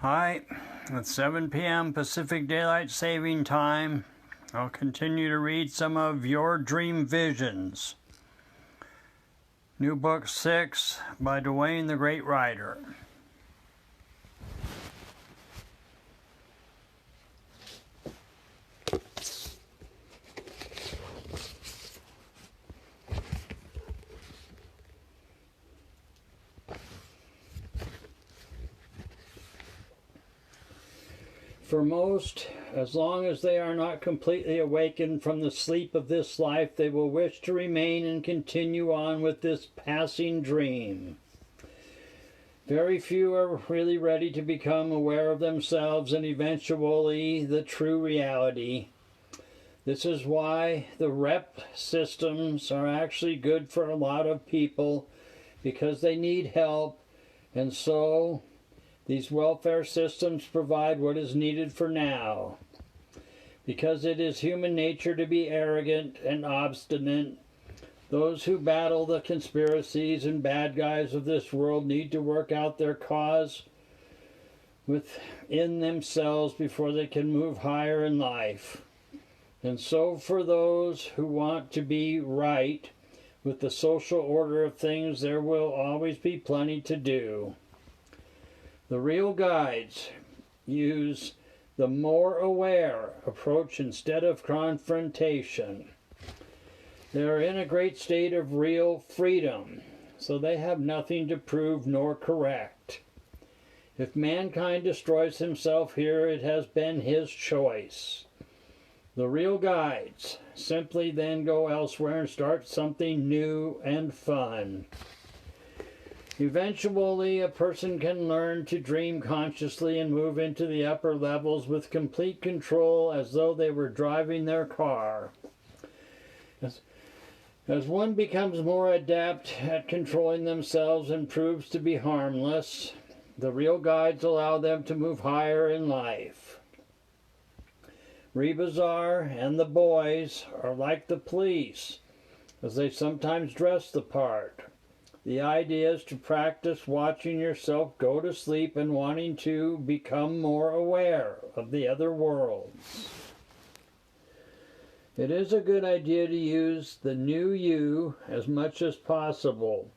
Hi, it's 7 p.m. Pacific Daylight Saving Time. I'll continue to read some of your Dream Visions. New Book 6 by Dwayne the Great Writer. For most, as long as they are not completely awakened from the sleep of this life, they will wish to remain and continue on with this passing dream. Very few are really ready to become aware of themselves and eventually the true reality. This is why the rep systems are actually good for a lot of people, because they need help, and so these welfare systems provide what is needed for now. Because it is human nature to be arrogant and obstinate, those who battle the conspiracies and bad guys of this world need to work out their cause within themselves before they can move higher in life. And so for those who want to be right with the social order of things, there will always be plenty to do. The real guides use the more aware approach instead of confrontation. They are in a great state of real freedom, so they have nothing to prove nor correct. If mankind destroys himself here, it has been his choice. The real guides simply then go elsewhere and start something new and fun. Eventually, a person can learn to dream consciously and move into the upper levels with complete control as though they were driving their car. As one becomes more adept at controlling themselves and proves to be harmless, the real guides allow them to move higher in life. Rebazar and the boys are like the police, as they sometimes dress the part. The idea is to practice watching yourself go to sleep and wanting to become more aware of the other worlds. It is a good idea to use the new you as much as possible,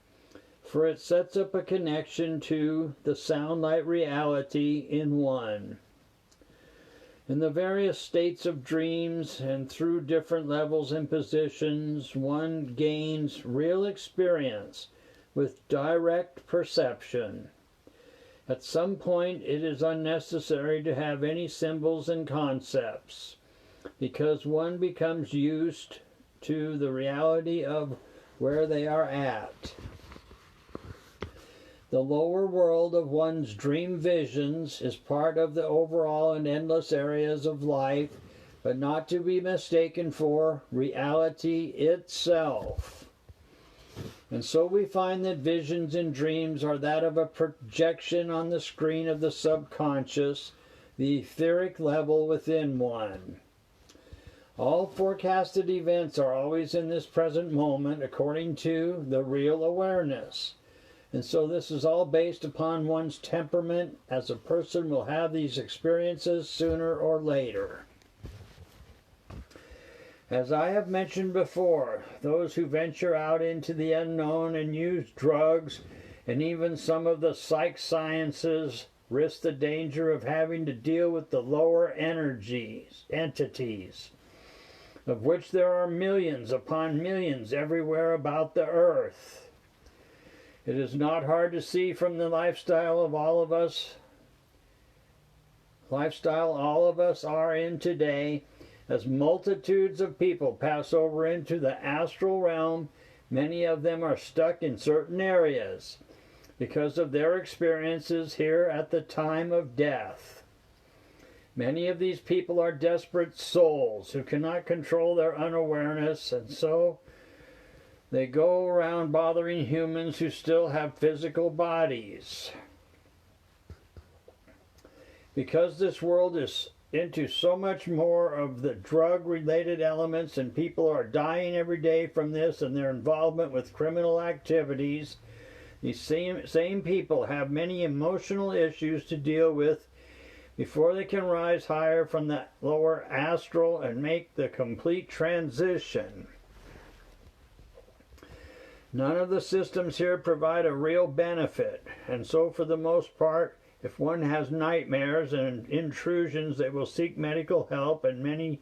for it sets up a connection to the sound-light reality in one. In the various states of dreams and through different levels and positions, one gains real experience with direct perception. At some point, it is unnecessary to have any symbols and concepts, because one becomes used to the reality of where they are at. The lower world of one's dream visions is part of the overall and endless areas of life, but not to be mistaken for reality itself. And so we find that visions and dreams are that of a projection on the screen of the subconscious, the etheric level within one. All forecasted events are always in this present moment according to the real awareness. And so this is all based upon one's temperament, as a person will have these experiences sooner or later. As I have mentioned before, those who venture out into the unknown and use drugs and even some of the psych sciences risk the danger of having to deal with the lower entities, of which there are millions upon millions everywhere about the earth. It is not hard to see from the lifestyle all of us are in today. As multitudes of people pass over into the astral realm, many of them are stuck in certain areas because of their experiences here at the time of death. Many of these people are desperate souls who cannot control their unawareness, and so they go around bothering humans who still have physical bodies. Because this world is into so much more of the drug-related elements, and people are dying every day from this and their involvement with criminal activities, these same people have many emotional issues to deal with before they can rise higher from the lower astral and make the complete transition. None of the systems here provide a real benefit, and so for the most part, if one has nightmares and intrusions, they will seek medical help and many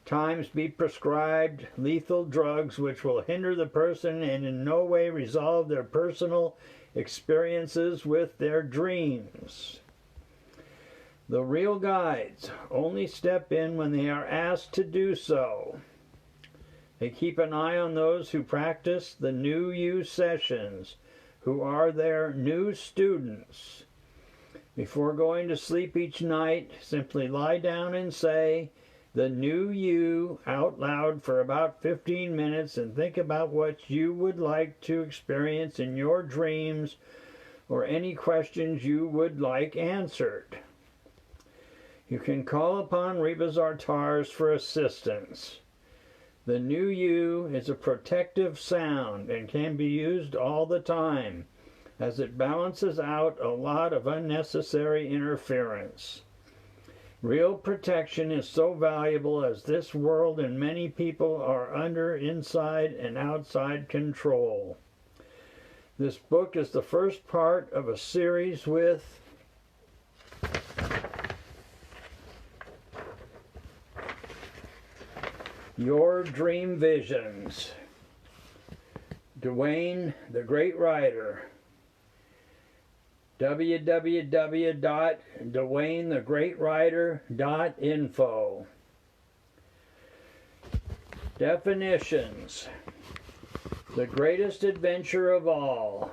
times be prescribed lethal drugs which will hinder the person and in no way resolve their personal experiences with their dreams. The real guides only step in when they are asked to do so. They keep an eye on those who practice the New You sessions, who are their new students. Before going to sleep each night, simply lie down and say the New You out loud for about 15 minutes and think about what you would like to experience in your dreams or any questions you would like answered. You can call upon Rebazartars for assistance. The New You is a protective sound and can be used all the time, as it balances out a lot of unnecessary interference. Real protection is so valuable as this world and many people are under inside and outside control. This book is the first part of a series with Your Dream Visions. Dwayne the Great Writer. www.dwaynethegreatwriter.info. Definitions. The greatest adventure of all.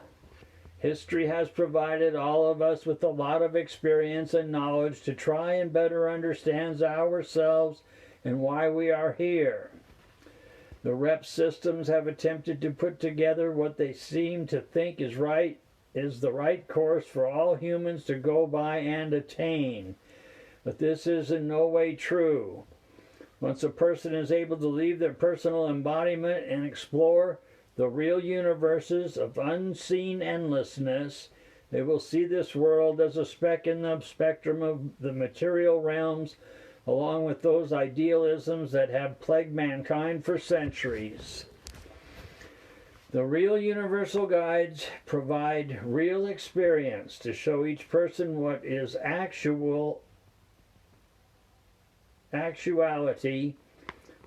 History has provided all of us with a lot of experience and knowledge to try and better understand ourselves and why we are here. The rep systems have attempted to put together what they seem to think is the right course for all humans to go by and attain. But this is in no way true. Once a person is able to leave their personal embodiment and explore the real universes of unseen endlessness, they will see this world as a speck in the spectrum of the material realms, along with those idealisms that have plagued mankind for centuries. The real universal guides provide real experience to show each person what is actuality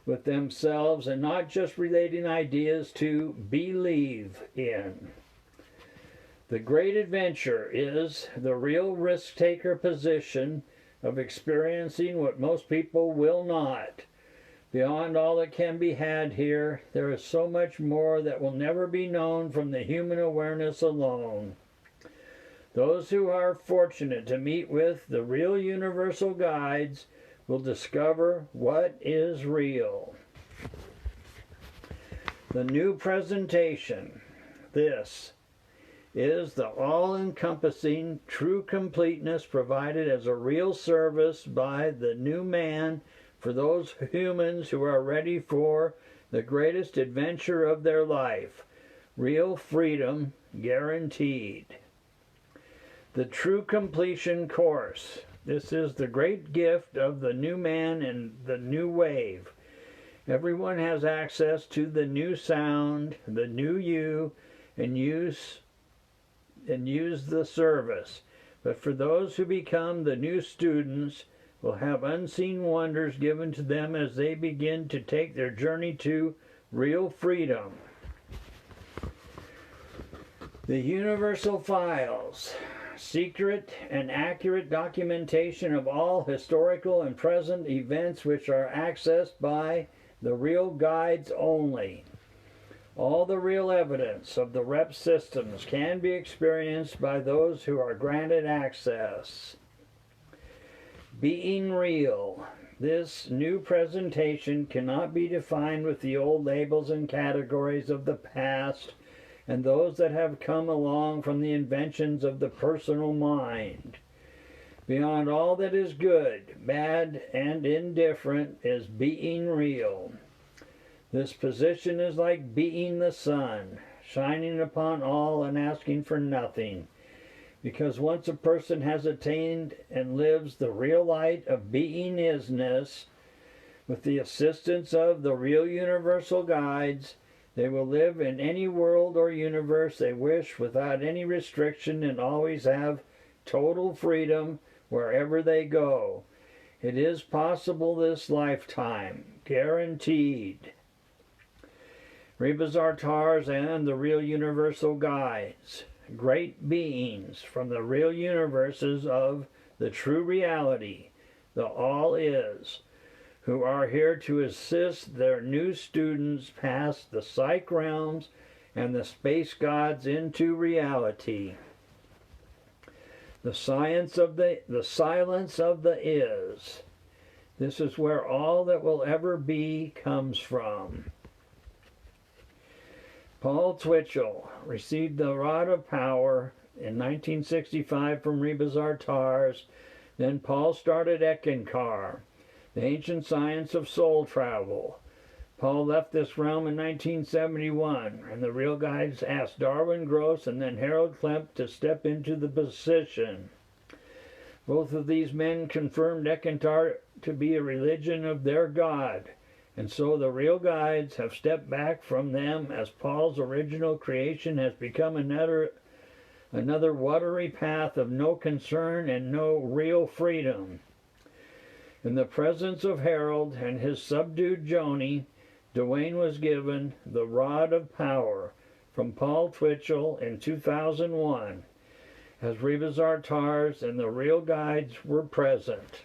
with themselves and not just relating ideas to believe in. The great adventure is the real risk-taker position of experiencing what most people will not. Beyond all that can be had here, there is so much more that will never be known from the human awareness alone. Those who are fortunate to meet with the real universal guides will discover what is real. The new presentation. This is the all-encompassing true completeness provided as a real service by the new man for those humans who are ready for the greatest adventure of their life. Real freedom guaranteed. The true completion course. This is the great gift of the new man and the new wave. Everyone has access to the new sound, the new you, and use the service. But for those who become the new students, will have unseen wonders given to them as they begin to take their journey to real freedom. The Universal Files. Secret and accurate documentation of all historical and present events which are accessed by the real guides only. All the real evidence of the rep systems can be experienced by those who are granted access. Being real. This new presentation cannot be defined with the old labels and categories of the past and those that have come along from the inventions of the personal mind. Beyond all that is good, bad, and indifferent is being real. This position is like being the sun, shining upon all and asking for nothing. Because once a person has attained and lives the real light of beingness, with the assistance of the real universal guides, they will live in any world or universe they wish without any restriction and always have total freedom wherever they go. It is possible this lifetime, guaranteed. Rebazartars and the real universal guides, great beings from the real universes of the true reality, the all is, who are here to assist their new students past the psych realms and the space gods into reality. The silence of the is. This is where all that will ever be comes from. Paul Twitchell received the Rod of Power in 1965 from Rebazartars. Then Paul started Ekankar, the ancient science of soul travel. Paul left this realm in 1971, and the real guides asked Darwin Gross and then Harold Klemp to step into the position. Both of these men confirmed Ekankar to be a religion of their God, and so the real guides have stepped back from them as Paul's original creation has become another watery path of no concern and no real freedom. In the presence of Harold and his subdued Joni, Dwayne was given the Rod of Power from Paul Twitchell in 2001, as Rebazartars and the real guides were present.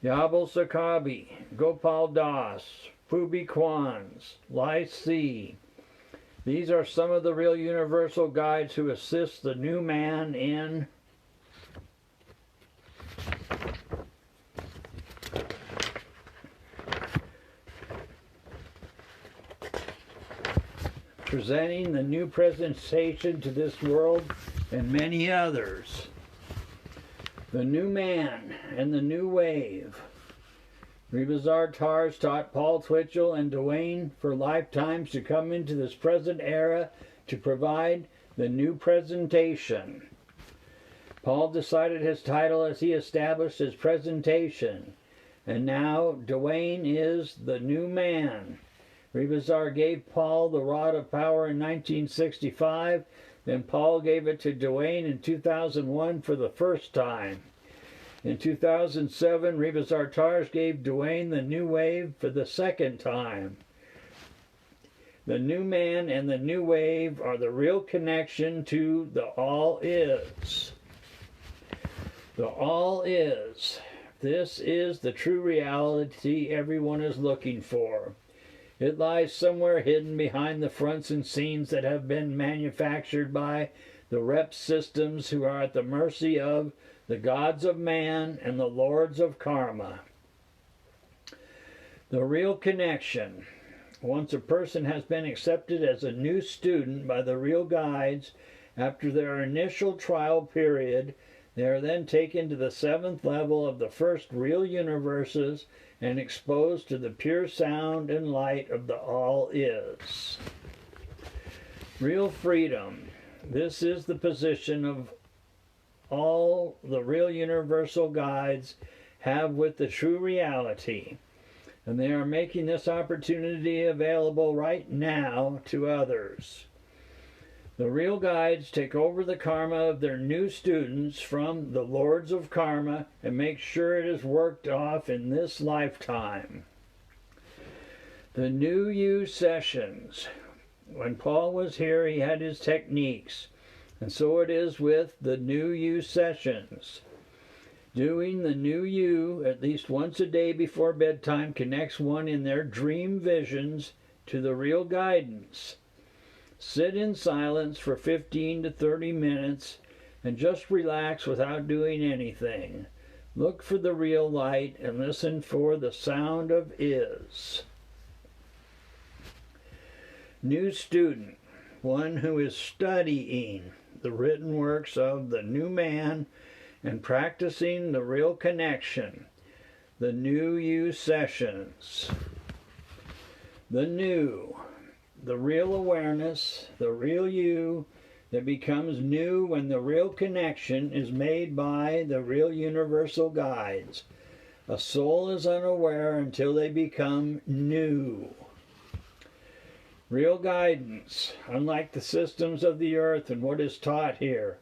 Yabal Sakabi, Gopal Das, Phubi Kwans, Lai Si. These are some of the real universal guides who assist the new man in presenting the new presentation to this world and many others. The new man and the new wave. Rebazartars taught Paul Twitchell and Dwayne for lifetimes to come into this present era to provide the new presentation. Paul decided his title as he established his presentation, and now Dwayne is the new man. Rebazar gave Paul the Rod of Power in 1965, then Paul gave it to Dwayne in 2001 for the first time. In 2007, Rebazartars gave Dwayne the new wave for the second time. The new man and the new wave are the real connection to the all is. The all is. This is the true reality everyone is looking for. It lies somewhere hidden behind the fronts and scenes that have been manufactured by the rep systems who are at the mercy of the gods of man and the lords of karma. The real connection. Once a person has been accepted as a new student by the real guides, after their initial trial period, they are then taken to the 7th level of the first real universes and exposed to the pure sound and light of the all is. Real freedom. This is the position of all the real universal guides have with the true reality, and they are making this opportunity available right now to others. The real guides take over the karma of their new students from the lords of karma and make sure it is worked off in this lifetime. The New You sessions. When Paul was here, he had his techniques, and so it is with the New You sessions. Doing the New You at least once a day before bedtime connects one in their dream visions to the real guidance. Sit in silence for 15 to 30 minutes and just relax without doing anything. Look for the real light and listen for the sound of is. New student, one who is studying the written works of the new man and practicing the real connection. The New You sessions. The new. The real awareness, the real you, that becomes new when the real connection is made by the real universal guides. A soul is unaware until they become new. Real guidance, unlike the systems of the earth and what is taught here,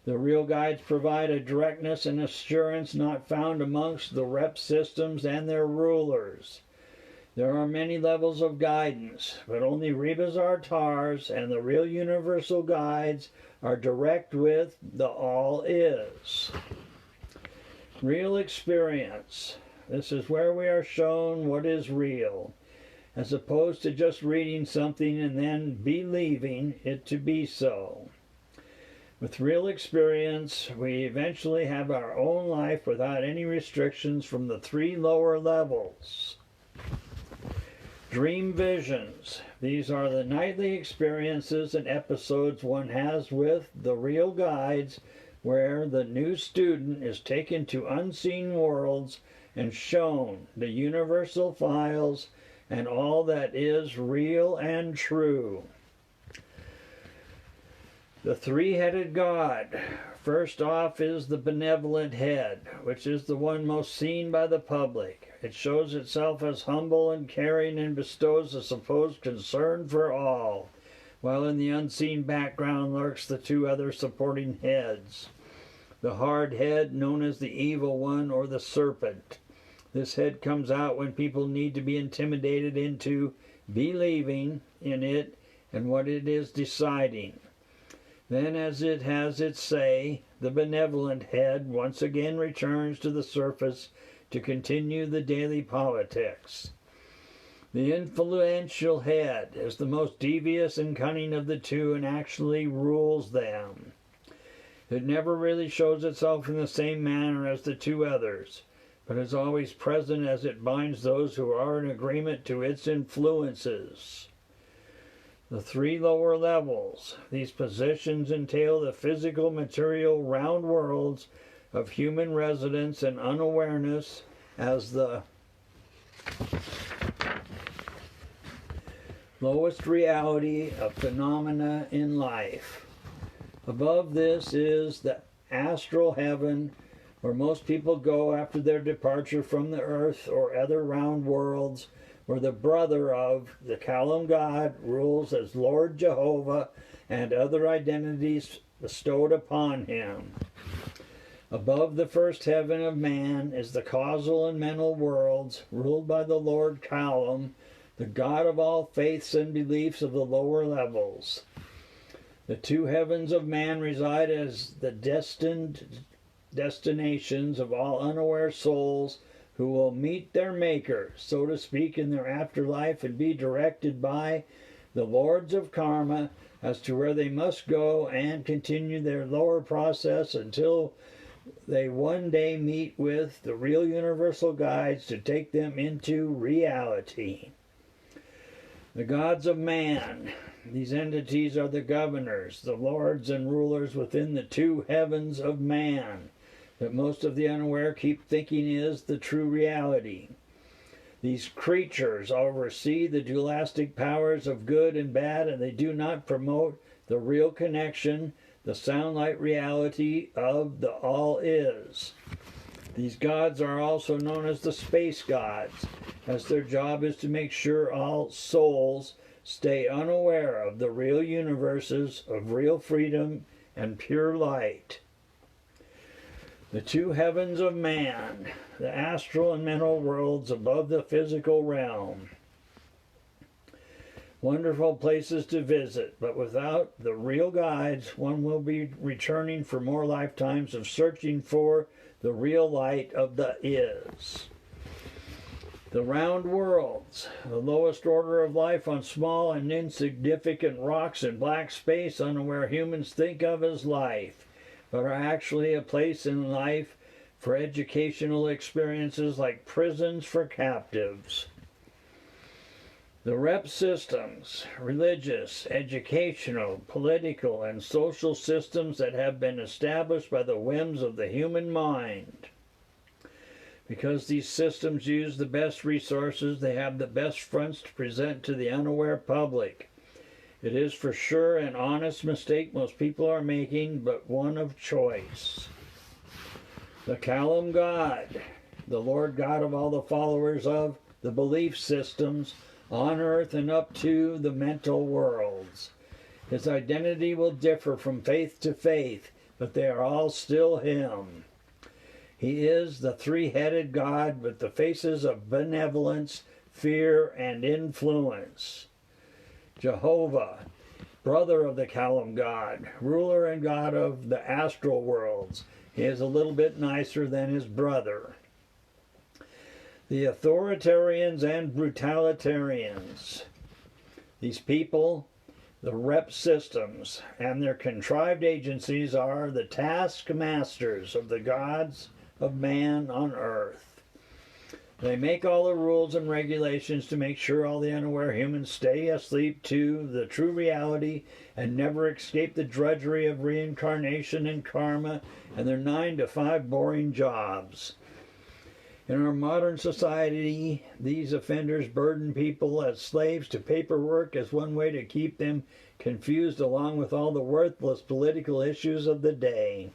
the real guides provide a directness and assurance not found amongst the rep systems and their rulers. There are many levels of guidance, but only Rebas Artars and the real universal guides are direct with the All Is. Real experience. This is where we are shown what is real, as opposed to just reading something and then believing it to be so. With real experience, we eventually have our own life without any restrictions from the 3 lower levels. Dream visions. These are the nightly experiences and episodes one has with the real guides, where the new student is taken to unseen worlds and shown the universal files and all that is real and true. The 3-headed God. First off is the benevolent head, which is the one most seen by the public. It shows itself as humble and caring and bestows a supposed concern for all, while in the unseen background lurks the 2 other supporting heads. The hard head, known as the evil one or the serpent. This head comes out when people need to be intimidated into believing in it and what it is deciding. Then, as it has its say, the benevolent head once again returns to the surface to continue the daily politics. The influential head is the most devious and cunning of the 2 and actually rules them. It never really shows itself in the same manner as the 2 others, but is always present as it binds those who are in agreement to its influences. The 3 lower levels. These positions entail the physical, material, round worlds of human residence and unawareness as the lowest reality of phenomena in life. Above this is the astral heaven, where most people go after their departure from the earth or other round worlds, where the brother of the Kalam God rules as Lord Jehovah and other identities bestowed upon him. Above the first heaven of man is the causal and mental worlds, ruled by the Lord Kalam, the God of all faiths and beliefs of the lower levels. The 2 heavens of man reside as the destined destinations of all unaware souls who will meet their Maker, so to speak, in their afterlife and be directed by the Lords of Karma as to where they must go and continue their lower process until they one day meet with the real universal guides to take them into reality. The gods of man. These entities are the governors, the lords and rulers within the 2 heavens of man, that most of the unaware keep thinking is the true reality. These creatures oversee the dualistic powers of good and bad, and they do not promote the real connection, the sound-like reality of the All Is. These gods are also known as the space gods, as their job is to make sure all souls stay unaware of the real universes of real freedom and pure light. The 2 heavens of man, the astral and mental worlds above the physical realm. Wonderful places to visit, but without the real guides, one will be returning for more lifetimes of searching for the real light of the Is. The round worlds, the lowest order of life on small and insignificant rocks in black space, unaware humans think of as life, but are actually a place in life for educational experiences like prisons for captives. The rep systems, religious, educational, political, and social systems that have been established by the whims of the human mind. Because these systems use the best resources, they have the best fronts to present to the unaware public. It is for sure an honest mistake most people are making, but one of choice. The Kalam God, the Lord God of all the followers of the belief systems on earth and up to the mental worlds. His identity will differ from faith to faith, but they are all still Him. He is the three-headed God with the faces of benevolence, fear, and influence. Jehovah, brother of the Kalam God, ruler and God of the astral worlds. He is a little bit nicer than his brother. The authoritarians and brutalitarians. These people, the rep systems, and their contrived agencies are the taskmasters of the gods of man on earth. They make all the rules and regulations to make sure all the unaware humans stay asleep to the true reality and never escape the drudgery of reincarnation and karma and their 9-to-5 boring jobs. In our modern society, these offenders burden people as slaves to paperwork as one way to keep them confused along with all the worthless political issues of the day.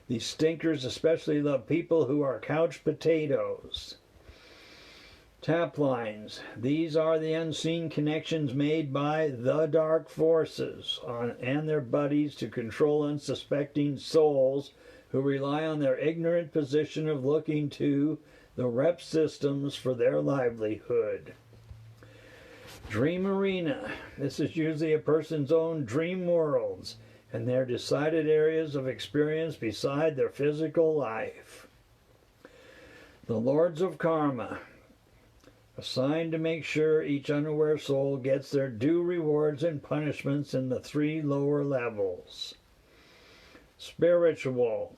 These stinkers especially love people who are couch potatoes. Tap lines. These are the unseen connections made by the dark forces and their buddies to control unsuspecting souls who rely on their ignorant position of looking to the rep systems for their livelihood. Dream arena. This is usually a person's own dream worlds and their decided areas of experience beside their physical life. The Lords of Karma, assigned to make sure each unaware soul gets their due rewards and punishments in the 3 lower levels. Spiritual,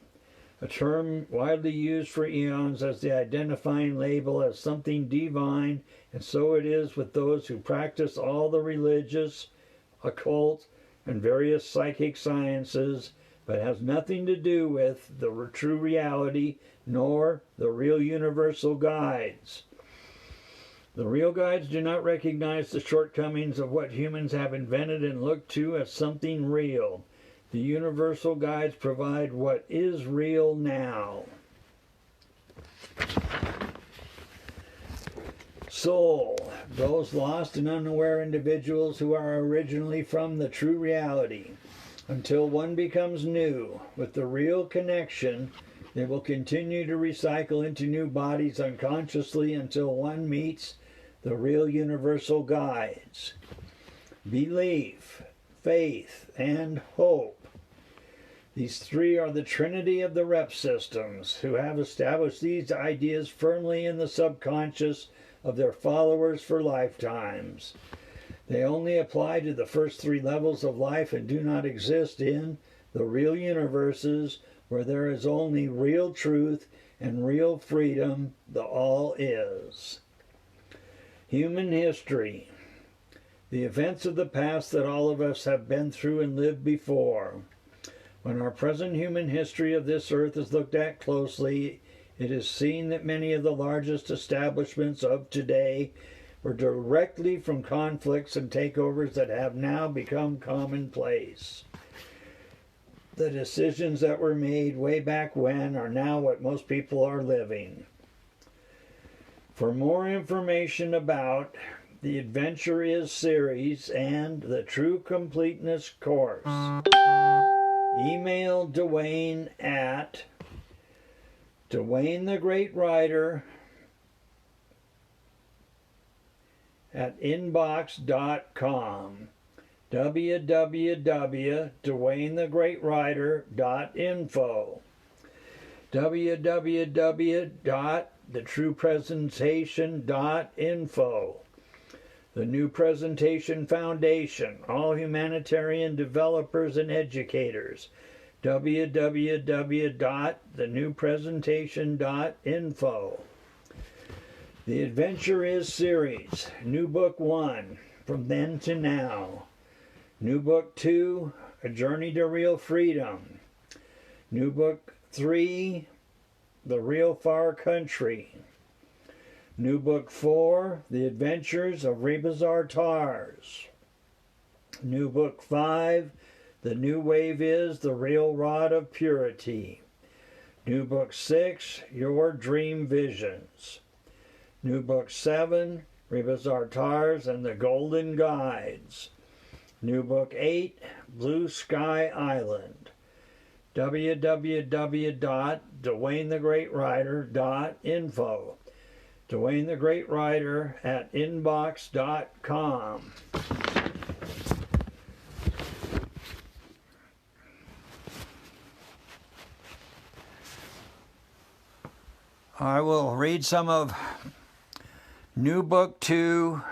a term widely used for eons as the identifying label as something divine, and so it is with those who practice all the religious, occult, and various psychic sciences, but has nothing to do with the true reality nor the real universal guides. The real guides do not recognize the shortcomings of what humans have invented and look to as something real. The universal guides provide what is real now. Soul, those lost and unaware individuals who are originally from the true reality. Until one becomes new, with the real connection, they will continue to recycle into new bodies unconsciously until one meets the real universal guides. Belief, faith, and hope. These 3 are the trinity of the rep systems, who have established these ideas firmly in the subconscious of their followers for lifetimes. They only apply to the first 3 levels of life and do not exist in the real universes where there is only real truth and real freedom, the all is. Human history. The events of the past that all of us have been through and lived before. When our present human history of this earth is looked at closely, it is seen that many of the largest establishments of today were directly from conflicts and takeovers that have now become commonplace. The decisions that were made way back when are now what most people are living. For more information about the Adventure Is series and the True Completeness course, email Dwayne at Dwayne the Great Writer at inbox.com, www.dwaynethegreatwriter.info, www.thetruepresentation.info, the New Presentation Foundation, all humanitarian developers and educators, www.thenewpresentation.info. The Adventure Is series, New Book 1, From Then to Now. New Book 2, A Journey to Real Freedom. New Book 3, The Real Far Country. New Book 4, The Adventures of Rebazar Tars. New Book 5, The New Wave is the Real Rod of Purity. New Book 6, Your Dream Visions. New Book 7, Rebbe Zartars and the Golden Guides. New Book 8, Blue Sky Island. www.DwayneTheGreatWriter.info. Dwayne the Great Writer at inbox.com. I will read some of New Book 2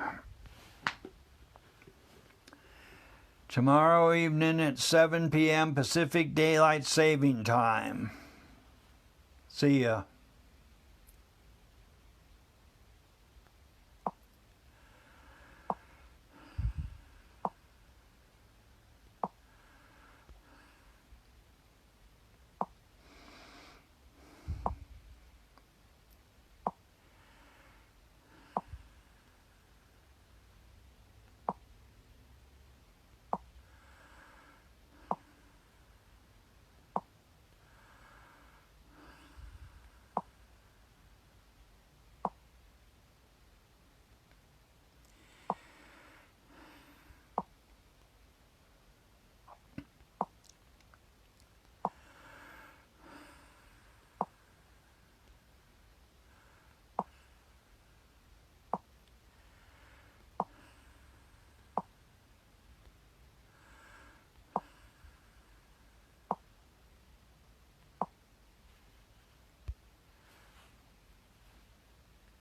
tomorrow evening at 7 p.m. Pacific Daylight Saving Time. See ya.